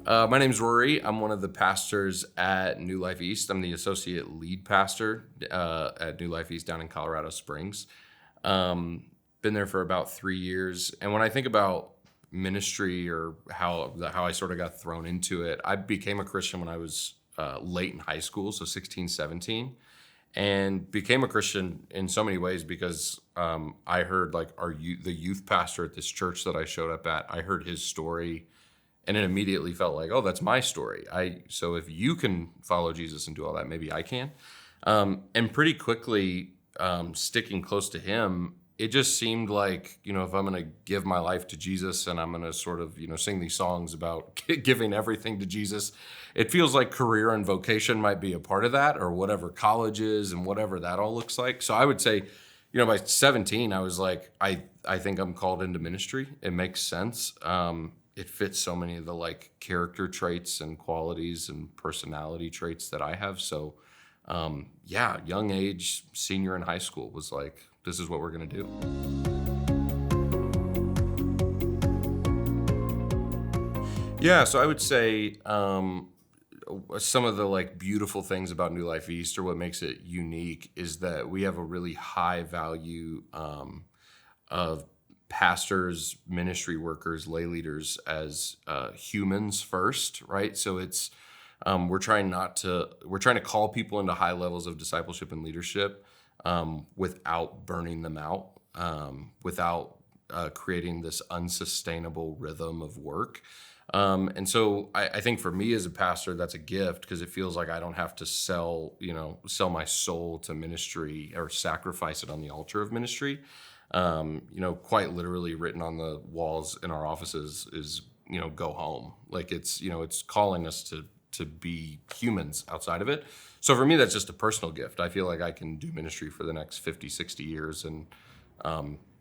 My name's Rory. I'm one of the pastors at New Life East. I'm the associate lead pastor at New Life East down in Colorado Springs. Been there for about 3 years. And when I think about ministry or how I sort of got thrown into it, I became a Christian when I was late in high school, so 16, 17, and became a Christian in so many ways because I heard the youth pastor at this church that I showed up at. I heard his story. And it immediately felt like, oh, that's my story. So if you can follow Jesus and do all that, maybe I can. And pretty quickly, sticking close to him, it just seemed like, if I'm going to give my life to Jesus and I'm going to sort of, sing these songs about giving everything to Jesus, it feels like career and vocation might be a part of that, or whatever college is and whatever that all looks like. So I would say, by 17, I was like, I think I'm called into ministry. It makes sense. It fits so many of the character traits and qualities and personality traits that I have. So young age, senior in high school was like, this is what we're going to do. Yeah, so I would say some of the beautiful things about New Life East, or what makes it unique, is that we have a really high value of pastors, ministry workers, lay leaders as humans first, right? So it's we're trying to call people into high levels of discipleship and leadership without burning them out, without creating this unsustainable rhythm of work. And so I think for me as a pastor, that's a gift, because it feels like I don't have to sell my soul to ministry or sacrifice it on the altar of ministry. Quite literally written on the walls in our offices is, go home. It's calling us to be humans outside of it. So for me, that's just a personal gift. I feel like I can do ministry for the next 50, 60 years and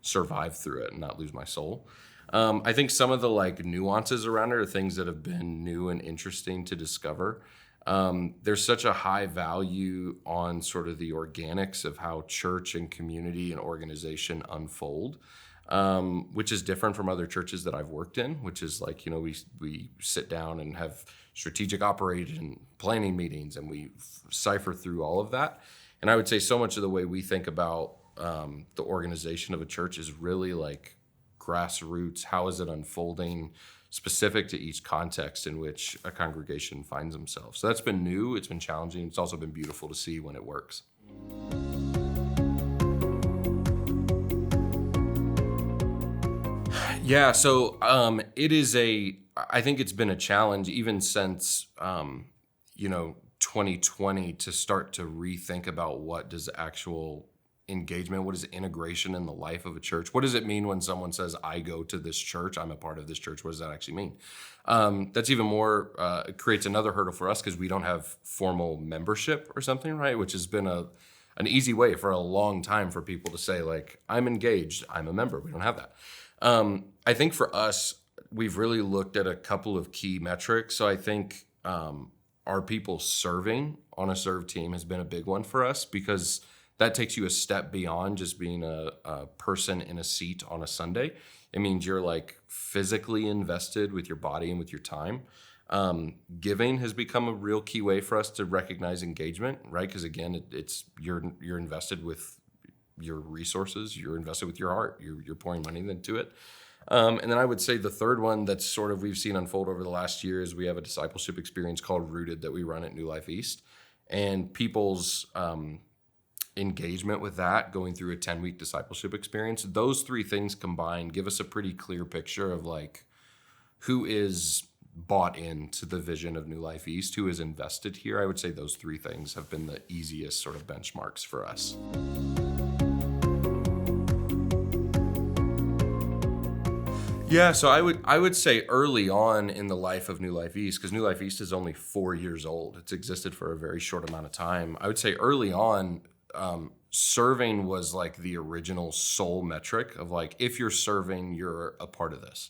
survive through it and not lose my soul. I think some of the nuances around it are things that have been new and interesting to discover. There's such a high value on sort of the organics of how church and community and organization unfold, which is different from other churches that I've worked in, which is we sit down and have strategic operation planning meetings, and we cipher through all of that. And I would say so much of the way we think about the organization of a church is really grassroots. How is it unfolding, specific to each context in which a congregation finds themselves. So that's been new. It's been challenging. It's also been beautiful to see when it works. Yeah, so I think it's been a challenge even since, 2020, to start to rethink about what does actual engagement, what is integration in the life of a church? What does it mean when someone says, I go to this church, I'm a part of this church? What does that actually mean? That's even more, it creates another hurdle for us because we don't have formal membership or something, right? Which has been an easy way for a long time for people to say, I'm engaged, I'm a member. We don't have that. I think for us, we've really looked at a couple of key metrics. So I think our people serving on a serve team has been a big one for us, because that takes you a step beyond just being a person in a seat on a Sunday. It means you're physically invested with your body and with your time. Giving has become a real key way for us to recognize engagement, right? Because again, you're invested with your resources, you're invested with your heart, you're pouring money into it. And then I would say the third one that's sort of we've seen unfold over the last year is we have a discipleship experience called Rooted that we run at New Life East, and people's engagement with that, going through a 10-week discipleship experience, those three things combined give us a pretty clear picture of who is bought into the vision of New Life East, who is invested here. I would say those three things have been the easiest sort of benchmarks for us. Yeah, so I would say early on in the life of New Life East, because New Life East is only 4 years old, it's existed for a very short amount of time. I would say early on, serving was the original sole metric of if you're serving, you're a part of this.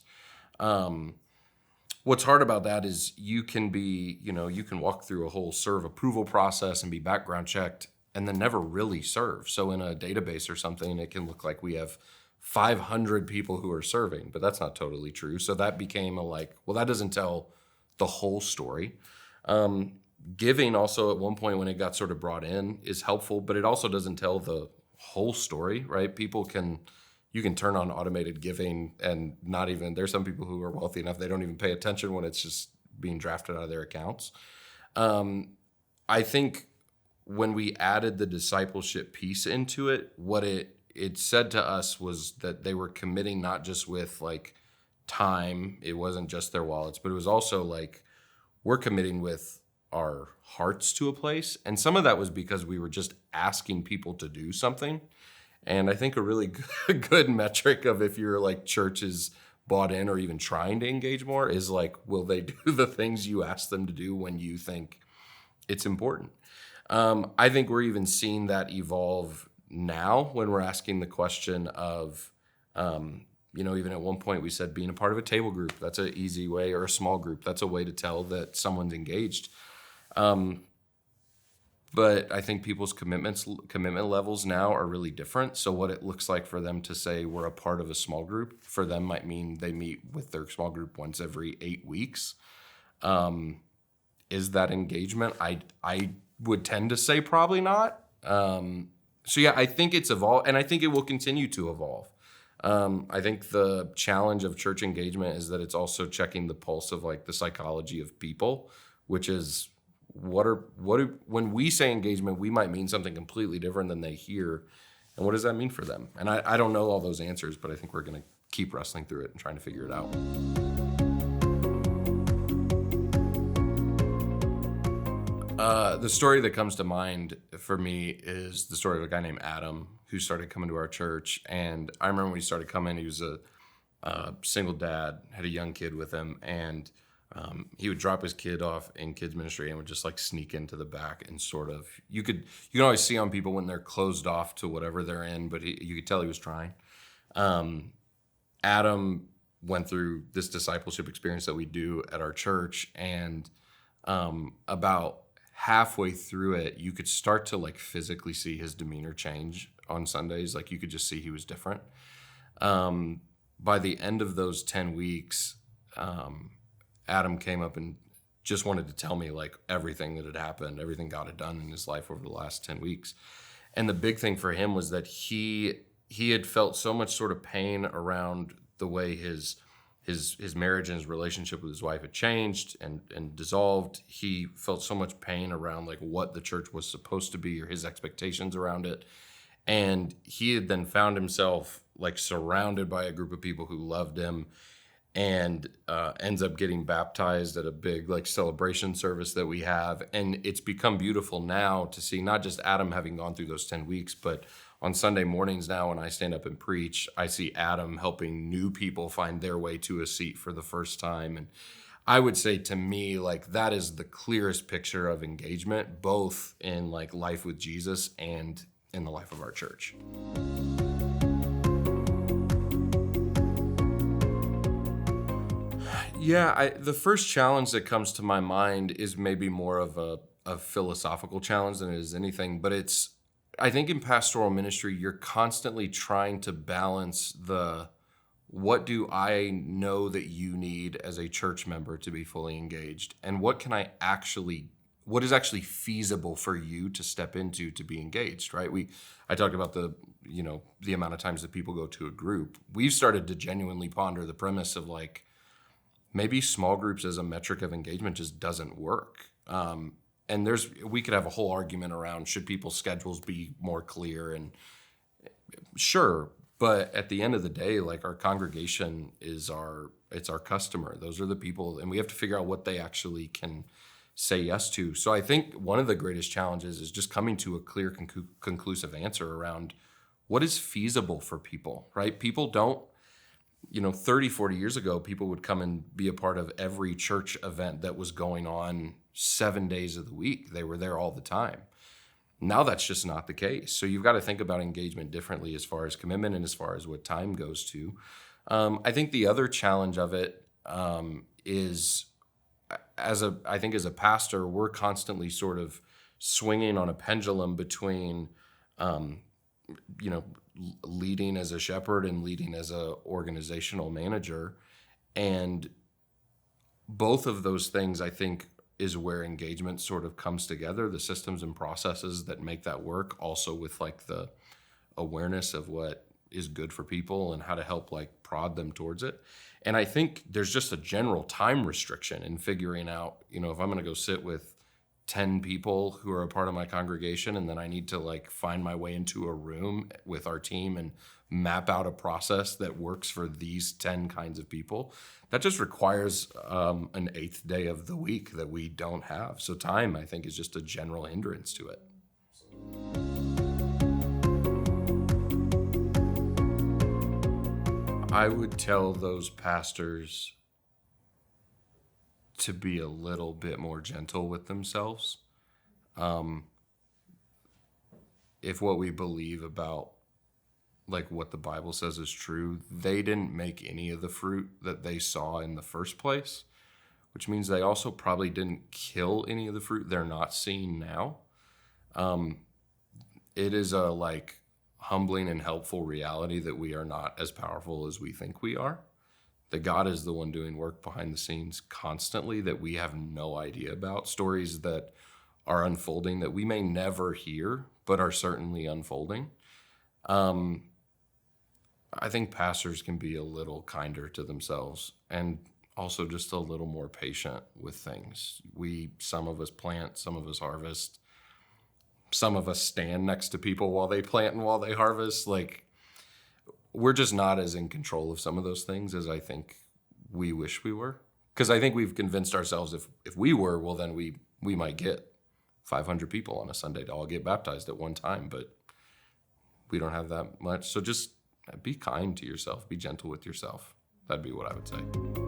What's hard about that is you can walk through a whole serve approval process and be background checked and then never really serve. So in a database or something, it can look like we have 500 people who are serving, but that's not totally true. So that became that doesn't tell the whole story. Giving also at one point when it got sort of brought in is helpful, but it also doesn't tell the whole story, right? You can turn on automated giving and not even, there's some people who are wealthy enough, they don't even pay attention when it's just being drafted out of their accounts. I think when we added the discipleship piece into it, what it said to us was that they were committing not just with like time, it wasn't just their wallets, but it was also like we're committing with our hearts to a place. And some of that was because we were just asking people to do something. And I think a really good metric of if your like church is bought in or even trying to engage more is like, will they do the things you ask them to do when you think it's important? I think we're even seeing that evolve now when we're asking the question of, even at one point we said being a part of a table group, that's an easy way, or a small group, that's a way to tell that someone's engaged. But I think people's commitment levels now are really different. So what it looks like for them to say we're a part of a small group, for them might mean they meet with their small group once every 8 weeks. Is that engagement? I would tend to say probably not. So yeah, I think it's evolved, and I think it will continue to evolve. I think the challenge of church engagement is that it's also checking the pulse of like the psychology of people, which is when we say engagement, we might mean something completely different than they hear. And what does that mean for them? And I don't know all those answers, but I think we're going to keep wrestling through it and trying to figure it out. The story that comes to mind for me is the story of a guy named Adam who started coming to our church. And I remember when he started coming, he was a single dad, had a young kid with him, and he would drop his kid off in kids ministry and would just like sneak into the back and sort of, you can always see on people when they're closed off to whatever they're in, but you could tell he was trying. Adam went through this discipleship experience that we do at our church, and about halfway through it, you could start to like physically see his demeanor change on Sundays. Like you could just see he was different. By the end of those 10 weeks, Adam came up and just wanted to tell me like everything that had happened, everything God had done in his life over the last 10 weeks. And the big thing for him was that he had felt so much sort of pain around the way his marriage and his relationship with his wife had changed and dissolved. He felt so much pain around like what the church was supposed to be or his expectations around it. And he had then found himself like surrounded by a group of people who loved him, and ends up getting baptized at a big like celebration service that we have. And it's become beautiful now to see not just Adam having gone through those 10 weeks, but on Sunday mornings now when I stand up and preach, I see Adam helping new people find their way to a seat for the first time. And I would say to me, like that is the clearest picture of engagement, both in like life with Jesus and in the life of our church. Yeah, the first challenge that comes to my mind is maybe more of a philosophical challenge than it is anything, but I think in pastoral ministry, you're constantly trying to balance what do I know that you need as a church member to be fully engaged, and what is actually feasible for you to step into to be engaged, right? I talked about the amount of times that people go to a group. We've started to genuinely ponder the premise of like, maybe small groups as a metric of engagement just doesn't work. And we could have a whole argument around should people's schedules be more clear, and sure, but at the end of the day, like our congregation it's our customer. Those are the people, and we have to figure out what they actually can say yes to. So I think one of the greatest challenges is just coming to a clear, conclusive answer around what is feasible for people, right? People don't, 30, 40 years ago, people would come and be a part of every church event that was going on 7 days of the week. They were there all the time. Now that's just not the case. So you've got to think about engagement differently as far as commitment and as far as what time goes to. I think the other challenge of it is, as a pastor, we're constantly sort of swinging on a pendulum between, leading as a shepherd and leading as a organizational manager. And both of those things, I think, is where engagement sort of comes together, the systems and processes that make that work, also with like the awareness of what is good for people and how to help like prod them towards it. And I think there's just a general time restriction in figuring out, if I'm going to go sit with 10 people who are a part of my congregation, and then I need to like find my way into a room with our team and map out a process that works for these 10 kinds of people. That just requires an eighth day of the week that we don't have. So time, I think, is just a general hindrance to it. I would tell those pastors to be a little bit more gentle with themselves. If what we believe about like what the Bible says is true, they didn't make any of the fruit that they saw in the first place, which means they also probably didn't kill any of the fruit they're not seeing now. It is a like humbling and helpful reality that we are not as powerful as we think we are. That God is the one doing work behind the scenes constantly that we have no idea about. Stories that are unfolding that we may never hear, but are certainly unfolding. I think pastors can be a little kinder to themselves and also just a little more patient with things. Some of us plant, some of us harvest, some of us stand next to people while they plant and while they harvest. Like, we're just not as in control of some of those things as I think we wish we were. Because I think we've convinced ourselves if we were, well, then we might get 500 people on a Sunday to all get baptized at one time, but we don't have that much. So just be kind to yourself, be gentle with yourself. That'd be what I would say.